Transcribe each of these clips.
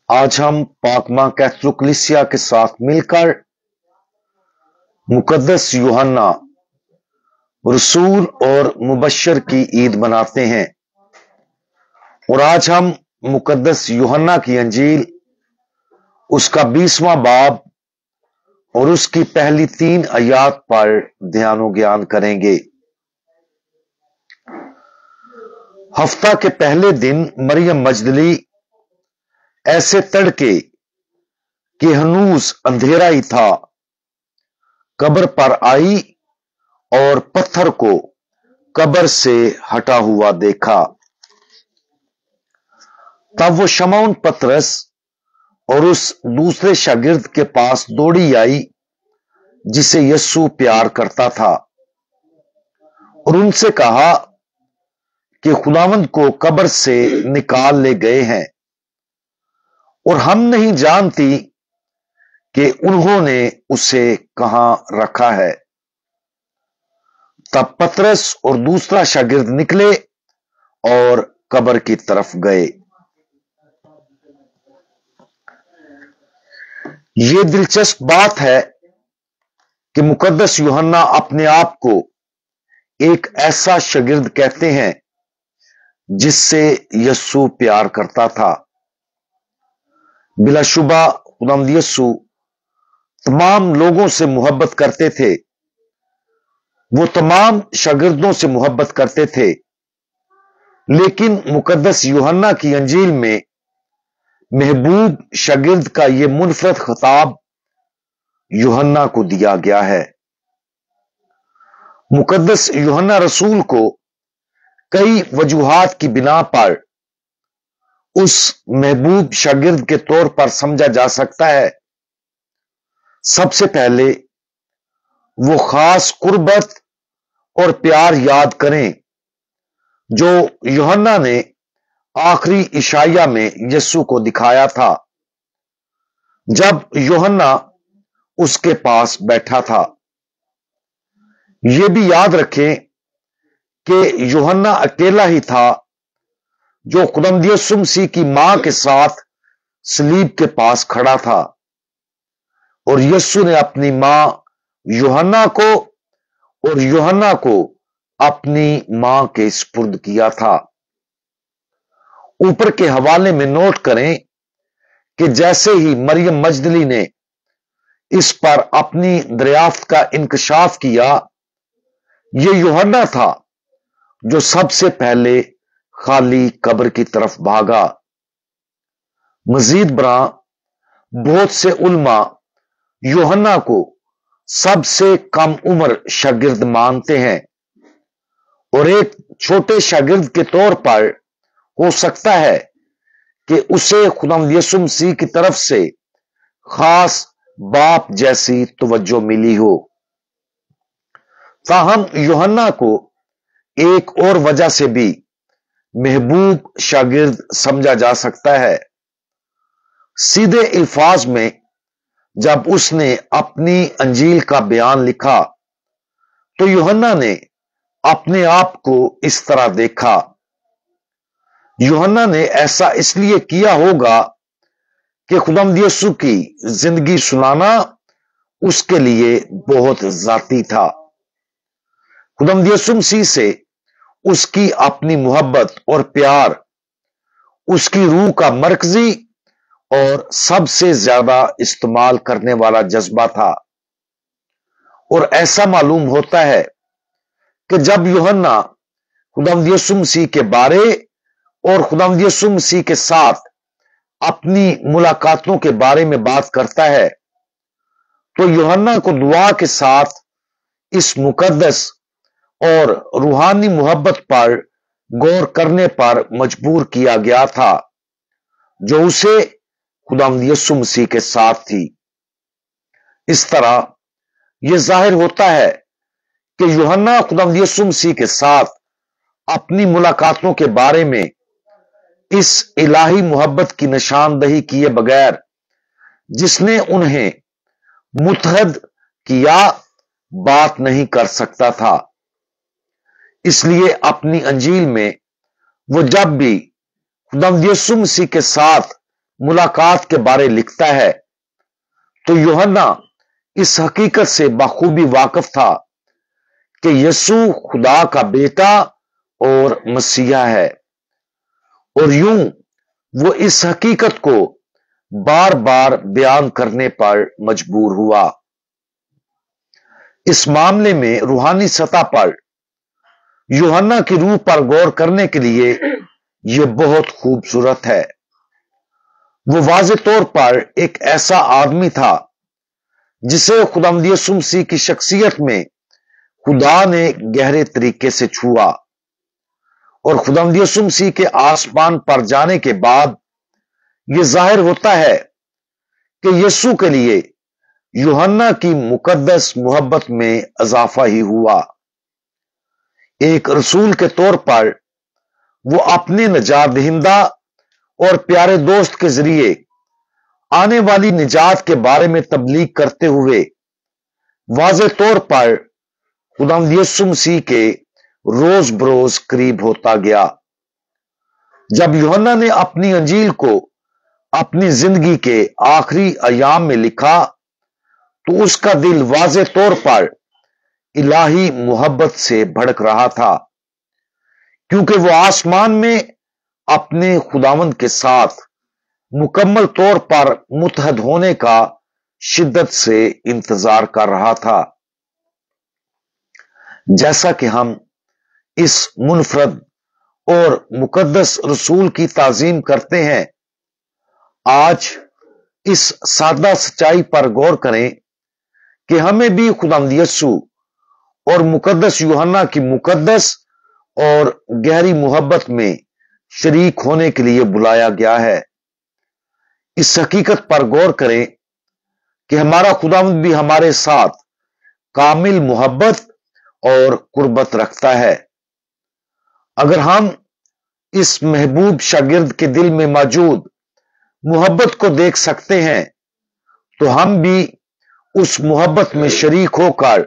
आज हम पाकमा कैथोलिक कलीसिया के साथ मिलकर मुकद्दस यूहन्ना रसूल और मुबश्शिर की ईद मनाते हैं। और आज हम मुकद्दस यूहन्ना की अंजील, उसका 20वां बाब और उसकी पहली 3 आयात पर ध्यान व ज्ञान करेंगे। हफ्ता के पहले दिन मरियम मजदली ऐसे तड़के कि हनूज अंधेरा ही था, कब्र पर आई और पत्थर को कब्र से हटा हुआ देखा। तब वो शमौन पतरस और उस दूसरे शागिर्द के पास दौड़ी आई जिसे यीशु प्यार करता था, और उनसे कहा कि खुदावंद को कब्र से निकाल ले गए हैं और हम नहीं जानती कि उन्होंने उसे कहां रखा है। तब पतरस और दूसरा शागिर्द निकले और कब्र की तरफ गए। ये दिलचस्प बात है कि मुकद्दस यूहन्ना अपने आप को एक ऐसा शागिर्द कहते हैं जिससे यीशु प्यार करता था। बिलाशुबा खुदावंद यीशु तमाम लोगों से मोहब्बत करते थे, वो तमाम शागिर्दों से मोहब्बत करते थे, लेकिन मुकद्दस यूहन्ना की अंजील में महबूब शागिर्द का यह मुनफरद खिताब यूहन्ना को दिया गया है। मुकद्दस यूहन्ना रसूल को कई वजूहात की बिना पर उस महबूब शागिर्द के तौर पर समझा जा सकता है। सबसे पहले वो खास कुर्बत और प्यार याद करें जो यूहन्ना ने आखिरी इशाया में यीशु को दिखाया था जब यूहन्ना उसके पास बैठा था। यह भी याद रखें कि यूहन्ना अकेला ही था जो खुदावंद यीशु मसीह की मां के साथ सलीब के पास खड़ा था, और यीशु ने अपनी मां यूहन्ना को और यूहन्ना को अपनी मां के सुपुर्द किया था। ऊपर के हवाले में नोट करें कि जैसे ही मरियम मजदली ने इस पर अपनी दरियाफ्त का इंकशाफ किया, यह यूहन्ना था जो सबसे पहले खाली कब्र की तरफ भागा। मजीद बरा बहुत से उलमा यूहन्ना को सबसे कम उम्र शागिर्द मानते हैं और एक छोटे शागिर्द के तौर पर हो सकता है कि उसे खुदावंद यीशु मसीह की तरफ से खास बाप जैसी तवज्जो मिली हो। ताहम यूहन्ना को एक और वजह से भी महबूब शागिर्द समझा जा सकता है। सीधे अल्फाज में जब उसने अपनी अंजील का बयान लिखा तो यूहन्ना ने अपने आप को इस तरह देखा। यूहन्ना ने ऐसा इसलिए किया होगा कि खुदावंद यीशु की जिंदगी सुनाना उसके लिए बहुत जाती था। खुदावंद यीशु मसीह से उसकी अपनी मोहब्बत और प्यार उसकी रूह का मरकजी और सबसे ज्यादा इस्तेमाल करने वाला जज्बा था। और ऐसा मालूम होता है कि जब यूहन्ना खुदावंद यीशु मसीह के बारे और खुदावंद यीशु मसीह के साथ अपनी मुलाकातों के बारे में बात करता है तो यूहन्ना को दुआ के साथ इस मुकद्दस और रूहानी मोहब्बत पर गौर करने पर मजबूर किया गया था जो उसे खुदावंद यीशु मसीह के साथ थी। इस तरह यह जाहिर होता है कि यूहन्ना खुदावंद यीशु मसीह के साथ अपनी मुलाकातों के बारे में इस इलाही मोहब्बत की निशानदही किए बगैर जिसने उन्हें मुतहद किया बात नहीं कर सकता था। इसलिए अपनी अंजील में वो जब भी खुदावंद यीशु मसीह के साथ मुलाकात के बारे लिखता है तो यूहन्ना इस हकीकत से बखूबी वाकिफ था कि यीशु खुदा का बेटा और मसीहा है, और यूं वो इस हकीकत को बार बार बयान करने पर मजबूर हुआ। इस मामले में रूहानी सतह पर यूहन्ना की रूह पर गौर करने के लिए यह बहुत खूबसूरत है। वो वाज़े तौर पर एक ऐसा आदमी था जिसे खुदावंद यीशु मसीह की शख्सियत में खुदा ने गहरे तरीके से छुआ, और खुदावंद यीशु मसीह के आसमान पर जाने के बाद यह जाहिर होता है कि यीशु के लिए यूहन्ना की मुकद्दस मोहब्बत में इजाफा ही हुआ। एक रसूल के तौर पर वो अपने निजात दहिंदा और प्यारे दोस्त के जरिए आने वाली निजात के बारे में तबलीग करते हुए वाज़े तौर पर खुदावंद यीशु मसीह के रोज बरोज करीब होता गया। जब यूहन्ना ने अपनी अंजील को अपनी जिंदगी के आखिरी अयाम में लिखा तो उसका दिल वाज़े तौर पर इलाही मोहब्बत से भड़क रहा था, क्योंकि वो आसमान में अपने खुदावंद के साथ मुकम्मल तौर पर मुत्तहद होने का शिद्दत से इंतजार कर रहा था। जैसा कि हम इस मुनफरद और मुकद्दस रसूल की ताजीम करते हैं, आज इस सादा सच्चाई पर गौर करें कि हमें भी खुदावंद यीशु और मुकद्दस यूहन्ना की मुकद्दस और गहरी मोहब्बत में शरीक होने के लिए बुलाया गया है। इस हकीकत पर गौर करें कि हमारा खुदावंद भी हमारे साथ कामिल मोहब्बत और कुर्बत रखता है। अगर हम इस महबूब शागिर्द के दिल में मौजूद मोहब्बत को देख सकते हैं तो हम भी उस मोहब्बत में शरीक होकर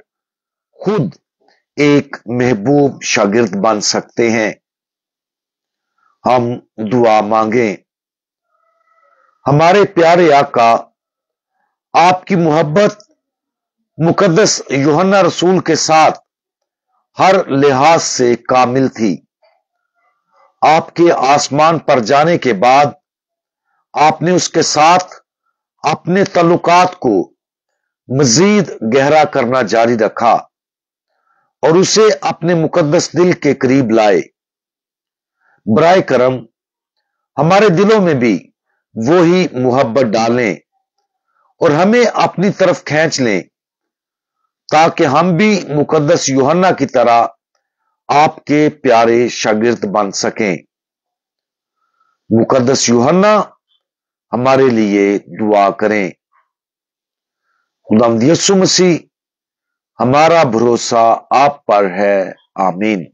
खुद एक महबूब शागिर्द बन सकते हैं। हम दुआ मांगें। हमारे प्यारे आका, आपकी मोहब्बत मुकद्दस यूहन्ना रसूल के साथ हर लिहाज से कामिल थी। आपके आसमान पर जाने के बाद आपने उसके साथ अपने तल्लुकात को मजीद गहरा करना जारी रखा और उसे अपने मुकद्दस दिल के करीब लाए। बराए करम हमारे दिलों में भी वो ही मोहब्बत डालें और हमें अपनी तरफ खींच लें, ताकि हम भी मुकद्दस यूहन्ना की तरह आपके प्यारे शागिर्द बन सकें। मुकद्दस यूहन्ना, हमारे लिए दुआ करें। खुदावंद यीशु मसीह, हमारा भरोसा आप पर है। आमीन।